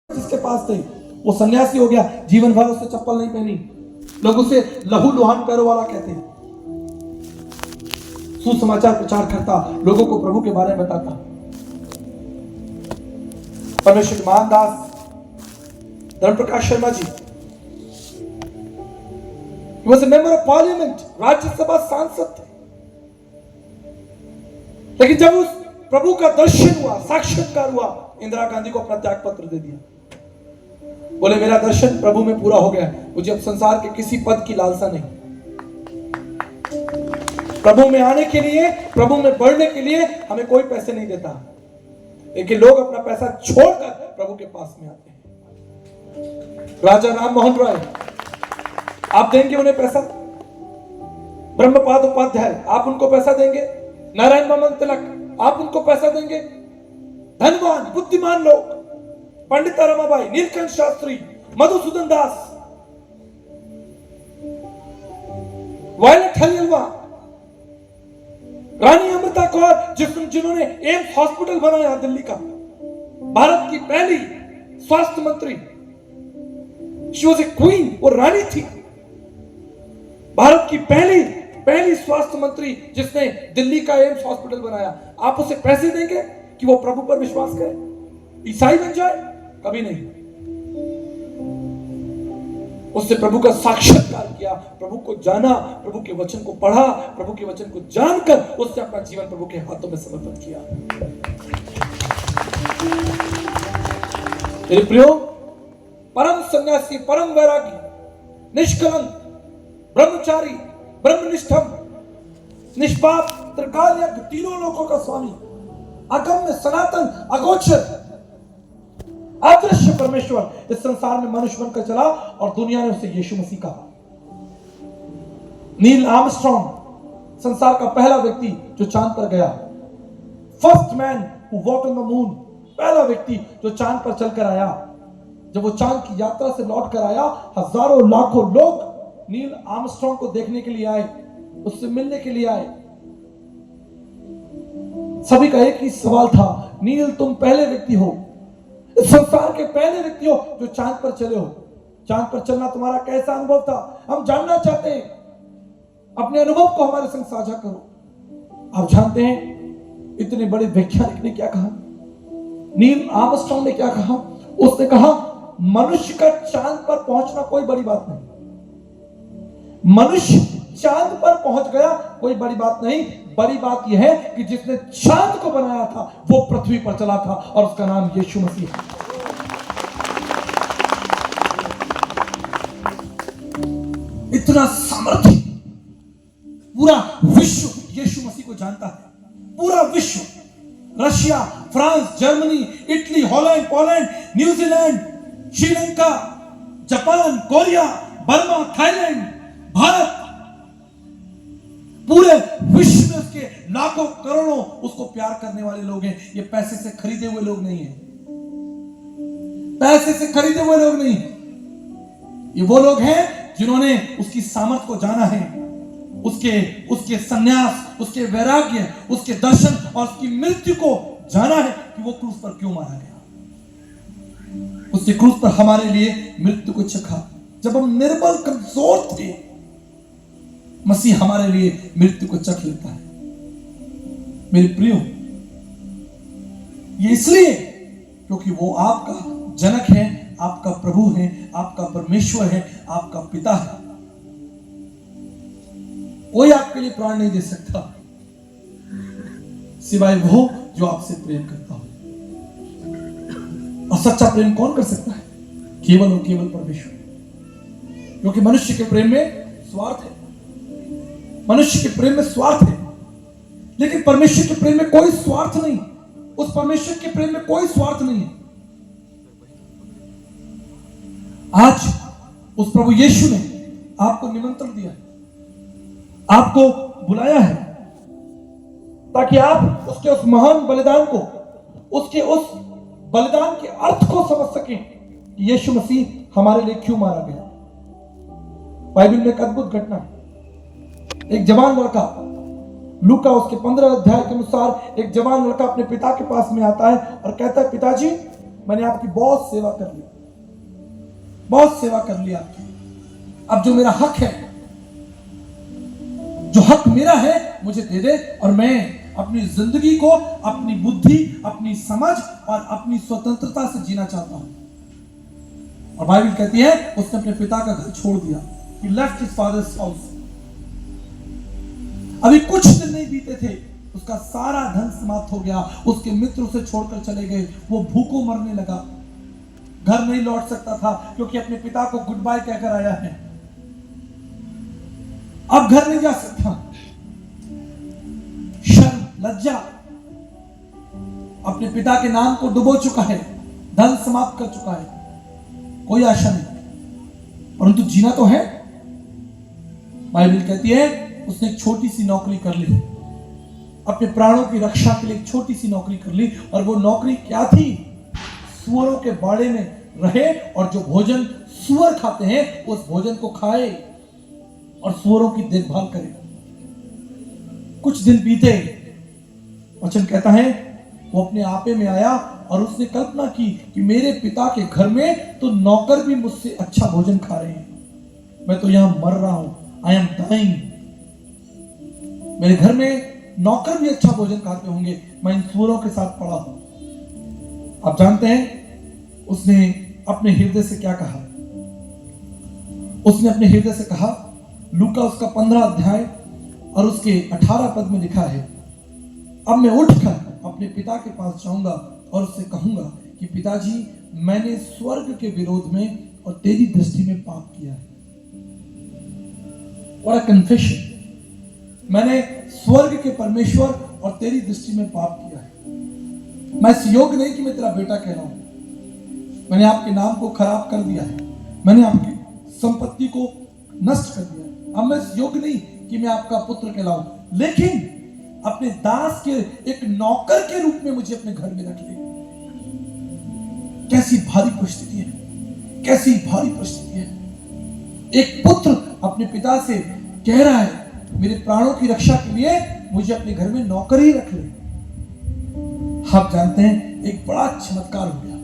जिसके पास थे वो सन्यासी हो गया, जीवन भर उससे चप्पल नहीं पहनी, लोग उसे लहू लुहान पैरों वाला कहते हैं। सुसमाचार प्रचार करता, लोगों को प्रभु के बारे में बताता। परमेश्वर महान दास Dharmaprakash Sharma ji, he was a member of parliament, Rajya Sabha सांसद थे। लेकिन जब उस प्रभु का दर्शन हुआ, साक्षात्कार हुआ, इंदिरा गांधी को अपना त्याग पत्र दे दिया। बोले मेरा दर्शन प्रभु में पूरा हो गया, मुझे अब संसार के किसी पद की लालसा नहीं। प्रभु में आने के लिए, प्रभु में बढ़ने के लिए हमें कोई पैसे नहीं देता, लेकिन लोग अपना पैसा छोड़कर प्रभु के पास में आते हैं। राजा राम मोहन राय, आप देंगे उन्हें पैसा? ब्रह्मपाद उपाध्याय, आप उनको पैसा देंगे? नारायण मोहम्मद तिलक, आप उनको पैसा देंगे? धनवान बुद्धिमान लोग, पंडित रमाबाई, नीलकंठ शास्त्री, मधुसूदन दास, वायलट हलियलवा, रानी अमृता कौर, जिन्होंने एम्स हॉस्पिटल बनाया दिल्ली का, भारत की पहली स्वास्थ्य मंत्री, शी वाज ए क्वीन, वो रानी थी, भारत की पहली स्वास्थ्य मंत्री जिसने दिल्ली का एम्स हॉस्पिटल बनाया। आप उसे पैसे देंगे कि वो प्रभु पर विश्वास करे, ईसाई बन जाए? कभी नहीं। उसने प्रभु का साक्षात्कार किया, प्रभु को जाना, प्रभु के वचन को पढ़ा, प्रभु के वचन को जानकर उसने अपना जीवन प्रभु के हाथों में समर्पित किया। मेरे प्रियो, परम सन्यासी, परम वैरागी, निष्कलंक, ब्रह्मचारी, ब्रह्मनिष्ठम, निष्पाप, त्रिकाल यज्ञ, तीनों लोकों का स्वामी, अगम्य, सनातन, अगोचर, अदृश्य परमेश्वर इस संसार में मनुष्य बनकर चला और दुनिया ने उसे यीशु मसीह कहा। नील आर्मस्ट्रॉन्ग, संसार का पहला व्यक्ति जो चांद पर गया, first man who walked on the moon, पहला व्यक्ति जो चांद पर चलकर आया। जब वो चांद की यात्रा से लौट कर आया, हजारों लाखों लोग नील आर्मस्ट्रॉन्ग को देखने के लिए आए, उससे मिलने के लिए आए। सभी का एक ही सवाल था, नील तुम पहले व्यक्ति हो, संसार के पहले व्यक्ति हो जो चांद पर चले हो। चांद पर चलना तुम्हारा कैसा अनुभव था? हम जानना चाहते हैं, अपने अनुभव को हमारे संग साझा करो। आप जानते हैं इतने बड़े वैज्ञानिक ने क्या कहा? नील आर्मस्ट्रॉन्ग ने क्या कहा? उसने कहा मनुष्य का चांद पर पहुंचना कोई बड़ी बात नहीं, मनुष्य चांद पर पहुंच गया कोई बड़ी बात नहीं, बड़ी बात यह है कि जिसने चांद को बनाया था वो पृथ्वी पर चला था और उसका नाम यीशु मसीह है। इतना सामर्थ्य, पूरा विश्व यीशु मसीह को जानता है, पूरा विश्व, Russia, France, Germany, Italy, Holland, Poland, New Zealand, Sri Lanka, Japan, Korea, Burma, Thailand, Bharat, पूरे विश्व में उसके लाखों करोड़ों उसको प्यार करने वाले लोग हैं। ये पैसे से खरीदे हुए लोग नहीं हैं, पैसे से खरीदे हुए लोग नहीं, ये वो लोग हैं जिन्होंने उसकी सामर्थ को जाना है, उसके सन्यास, उसके वैराग्य, उसके दर्शन और उसकी मृत्यु को जाना है कि वो क्रूस पर क्यों मारा गया। उसने क्रूस पर हमारे लिए मृत्यु को चखा। जब हम निर्बल, कमजोर थे, मसीह हमारे लिए मृत्यु को चख लेता है। मेरे प्रियो, ये इसलिए क्योंकि वो आपका जनक है, आपका प्रभु है, आपका परमेश्वर है, आपका पिता है। कोई आपके लिए प्राण नहीं दे सकता सिवाय वो जो आपसे प्रेम करता हो। और सच्चा प्रेम कौन कर सकता है? केवल और केवल परमेश्वर, क्योंकि मनुष्य के प्रेम में स्वार्थ है, मनुष्य के प्रेम में स्वार्थ है, लेकिन परमेश्वर के प्रेम में कोई स्वार्थ नहीं। उस परमेश्वर के प्रेम में कोई स्वार्थ नहीं है। आज उस प्रभु यीशु ने आपको निमंत्रण दिया, आपको बुलाया है ताकि आप उसके उस महान बलिदान को, उसके उस बलिदान के अर्थ को समझ सकें कि यीशु मसीह हमारे लिए क्यों मारा गया। बाइबल में एक अद्भुत घटना है। एक जवान लड़का, लूका उसके 15 अध्याय के अनुसार, एक जवान लड़का अपने पिता के पास में आता है और कहता है, पिताजी मैंने आपकी बहुत सेवा कर ली, बहुत सेवा कर लिया। अब जो मेरा हक है, जो हक मेरा है, मुझे दे दे और मैं अपनी जिंदगी को अपनी बुद्धि, अपनी समझ और अपनी स्वतंत्रता से जीना चाहता हूं। और बाइबल कहती है उसने अपने पिता का घर छोड़ दिया। He left his father's house. अभी कुछ दिन नहीं बीते थे, उसका सारा धन समाप्त हो गया। उसके मित्र उसे छोड़कर चले गए। वो भूखों मरने लगा। घर नहीं लौट सकता था क्योंकि अपने पिता को गुड बाय कहकर आया है। अब घर नहीं जा सकता। शर्म, लज्जा अपने पिता के नाम को डुबो चुका है, धन समाप्त कर चुका है, कोई आशा नहीं, परंतु जीना तो है। बाइबल कहती है उसने एक छोटी सी नौकरी कर ली, अपने प्राणों की रक्षा के लिए एक छोटी सी नौकरी कर ली। और वो नौकरी क्या थी? सुअरों के बाड़े में रहे और जो भोजन सुअर खाते हैं उस भोजन को खाए और सुअरों की देखभाल करे। कुछ दिन बीते, वचन कहता है वो अपने आपे में आया और उसने कल्पना की कि मेरे पिता के घर में तो नौकर भी मुझसे अच्छा भोजन खा रहे हैं, मैं तो यहां मर रहा हूं, आई एम डाइंग। मेरे घर में नौकर भी अच्छा भोजन खाते होंगे, मैं इन सुअरों के साथ पड़ा हूं। आप जानते हैं उसने अपने हृदय से क्या कहा? उसने अपने हृदय से कहा, लूका उसका 15 अध्याय और उसके 18 पद में लिखा है, अब मैं उठकर अपने पिता के पास जाऊंगा और उससे कहूंगा कि पिताजी, मैंने स्वर्ग के विरोध में और तेरी दृष्टि में पाप किया है। What a confession! मैंने स्वर्ग के परमेश्वर और तेरी दृष्टि में पाप किया है। मैं इस योग्य नहीं कि मैं तेरा बेटा कह रहा हूं। मैंने आपके नाम को खराब कर दिया है, मैंने आपकी संपत्ति को नष्ट कर दिया है। अब मैं इस योग्य नहीं कि मैं आपका पुत्र कहलाऊं, लेकिन अपने दास के एक नौकर के रूप में मुझे अपने घर में रख ले। कैसी भारी परिस्थिति है, कैसी भारी परिस्थिति है। एक पुत्र अपने पिता से कह रहा है मेरे प्राणों की रक्षा के लिए मुझे अपने घर में नौकर ही रख ले। आप जानते हैं एक बड़ा चमत्कार हो गया,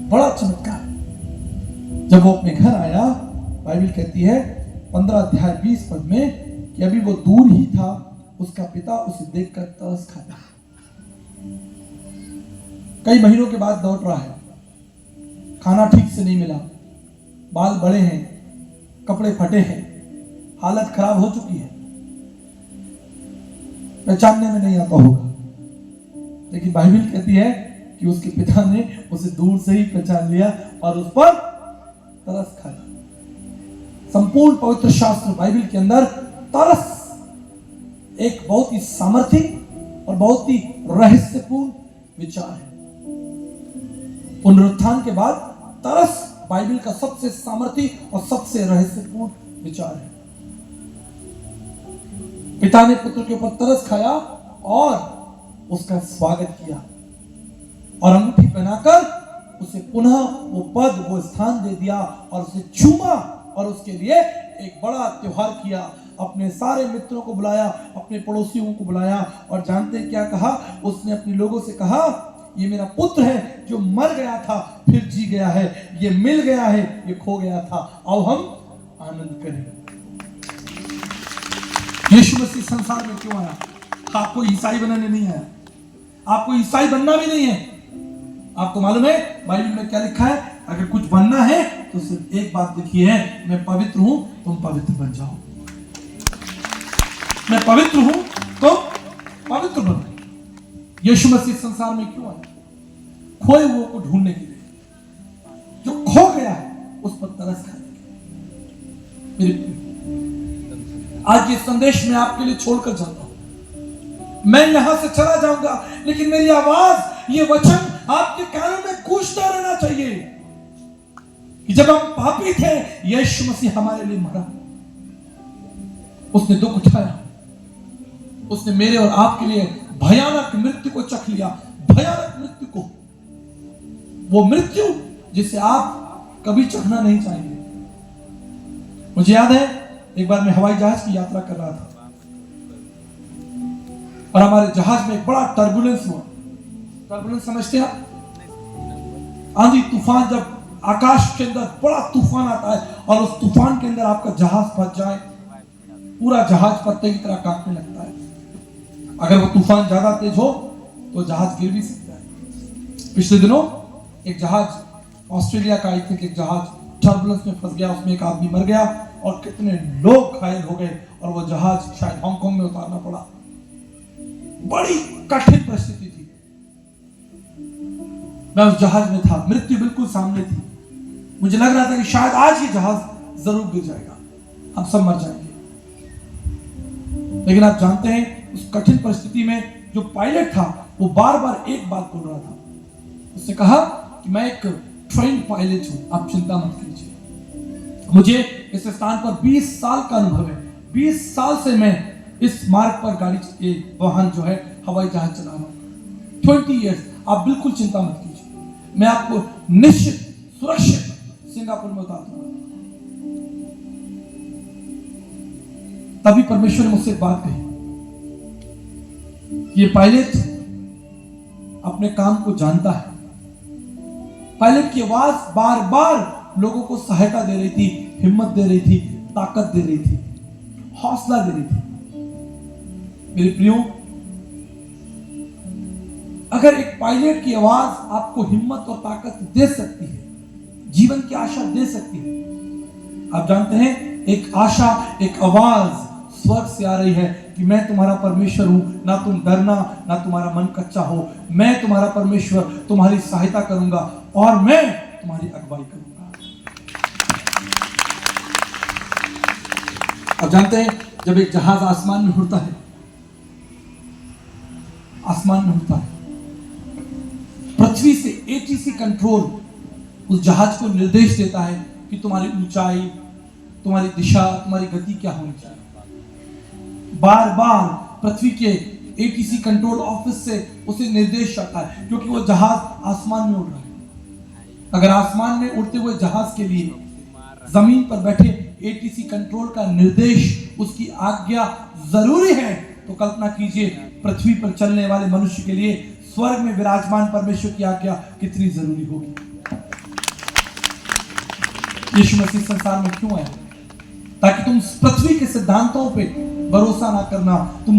बड़ा चमत्कार। जब वो अपने घर आया, बाइबल कहती है 15 अध्याय 20 पद में कि अभी वो दूर ही था, उसका पिता उसे देखकर तरस खाता। कई महीनों के बाद लौट रहा है, खाना ठीक से नहीं मिला, बाल बड़े हैं, कपड़े फटे हैं, हालत खराब हो चुकी है, पहचानने में नहीं आता होगा। लेकिन बाइबल कहती है कि उसके पिता ने उसे दूर से ही पहचान लिया और उस पर तरस खाया। संपूर्ण पवित्र शास्त्र बाइबल के अंदर तरस एक बहुत ही सामर्थ्य और बहुत ही रहस्यपूर्ण विचार है। पुनरुत्थान के बाद तरस बाइबल का सबसे सामर्थ्य और सबसे रहस्यपूर्ण विचार है। पिता ने पुत्र के ऊपर तरस खाया और उसका स्वागत किया और अंगूठी पहनाकर उसे पुनः वो पद, वो स्थान दे दिया और उसे चूमा और उसके लिए एक बड़ा त्योहार किया। अपने सारे मित्रों को बुलाया, अपने पड़ोसियों को बुलाया और जानते हैं क्या कहा? उसने अपने लोगों से कहा, ये मेरा पुत्र है जो मर गया था फिर जी गया है, ये मिल गया है, ये खो गया था, आओ हम आनंद करें। यीशु मसीह संसार में क्यों आया? आपको ईसाई बनाने नहीं आया, आपको ईसाई बनना भी नहीं है। आपको मालूम है बाइबल में क्या लिखा है? अगर कुछ बनना है तो सिर्फ एक बात लिखी है, मैं पवित्र हूं, तुम पवित्र बन जाओ। मैं पवित्र हूं, तुम पवित्र बनो। यीशु मसीह संसार में क्यों आया? खोए हुए को ढूंढने के लिए, जो खो गया है उस पर तरस खाने के लिए। आज ये संदेश मैं आपके लिए छोड़कर जाता हूं। मैं यहां से चला जाऊंगा, लेकिन मेरी आवाज, ये वचन आपके कानों में गूंजता रहना चाहिए कि जब हम पापी थे, यीशु मसीह हमारे लिए मरा, उसने दुख उठाया, उसने मेरे और आपके लिए भयानक मृत्यु को चख लिया, भयानक मृत्यु को, वो मृत्यु जिसे आप कभी चखना नहीं चाहेंगे। मुझे याद है एक बार मैं हवाई जहाज की यात्रा कर रहा था और हमारे जहाज में एक बड़ा टर्बुलेंस हुआ। टर्बुलेंस समझते हैं आप? आंधी तूफान, जब आकाश के अंदर बड़ा तूफान आता है और उस तूफान के अंदर आपका जहाज फंस जाए, पूरा जहाज पत्ते की तरह काटने लगता है। अगर वो तूफान ज्यादा तेज हो तो जहाज गिर भी सकता है। पिछले दिनों एक जहाज ऑस्ट्रेलिया का, आई थिंक, एक जहाज टर्बुलेंस में फंस गया, उसमें एक आदमी मर गया और कितने लोग घायल हो गए और वो जहाज शायद हांगकांग में उतारना पड़ा। बड़ी कठिन परिस्थिति थी। मैं उस जहाज में था, मृत्यु बिल्कुल सामने थी। मुझे लग रहा था कि शायद आज ये जहाज जरूर गिर जाएगा, हम सब मर जाएंगे। लेकिन आप जानते हैं, उस कठिन परिस्थिति में जो पायलट था वो बार बार एक बात बोल रहा था। उसने कहा कि मैं एक ट्रेन पायलट हूं, आप चिंता मत कीजिए। मुझे इस स्थान पर 20 साल का अनुभव है। 20 साल से मैं इस मार्ग पर गाड़ी, वाहन जो है, हवाई जहाज चला रहा हूं। 20 ईयर्स, आप बिल्कुल चिंता मत कीजिए, मैं आपको निश्चित सुरक्षित सिंगापुर में उतार दूंगा। तभी परमेश्वर ने मुझसे एक बात कही, ये पायलट अपने काम को जानता है। पायलट की आवाज बार बार लोगों को सहायता दे रही थी, हिम्मत दे रही थी, ताकत दे रही थी, हौसला दे रही थी। मेरे प्रियो, अगर एक पायलट की आवाज आपको हिम्मत और ताकत दे सकती है, जीवन की आशा दे सकती है, आप जानते हैं, एक आशा, एक आवाज स्वर्ग से आ रही है कि मैं तुम्हारा परमेश्वर हूं, ना तुम डरना, ना तुम्हारा मन कच्चा हो। मैं तुम्हारा परमेश्वर, तुम्हारी सहायता करूंगा और मैं तुम्हारी अगुवाई करूंगा। आप जानते हैं, जब एक जहाज आसमान में उड़ता है, पृथ्वी से एटीसी कंट्रोल उस जहाज को निर्देश देता है कि तुम्हारी ऊंचाई, तुम्हारी दिशा, तुम्हारी गति क्या होनी चाहिए। बार बार पृथ्वी के एटीसी कंट्रोल ऑफिस से उसे निर्देश आता है, क्योंकि वो जहाज आसमान में उड़ रहा है। अगर आसमान में उड़ते हुए जहाज के लिए जमीन पर बैठे एटीसी कंट्रोल का निर्देश, उसकी आज्ञा जरूरी है, तो कल्पना कीजिए पृथ्वी पर चलने वाले मनुष्य के लिए स्वर्ग में विराजमान परमेश्वर की आज्ञा कितनी जरूरी होगी। यीशु मसीह संसार में क्यों आया? ताकि तुम पृथ्वी के सिद्धांतों पे भरोसा ना करना, तुम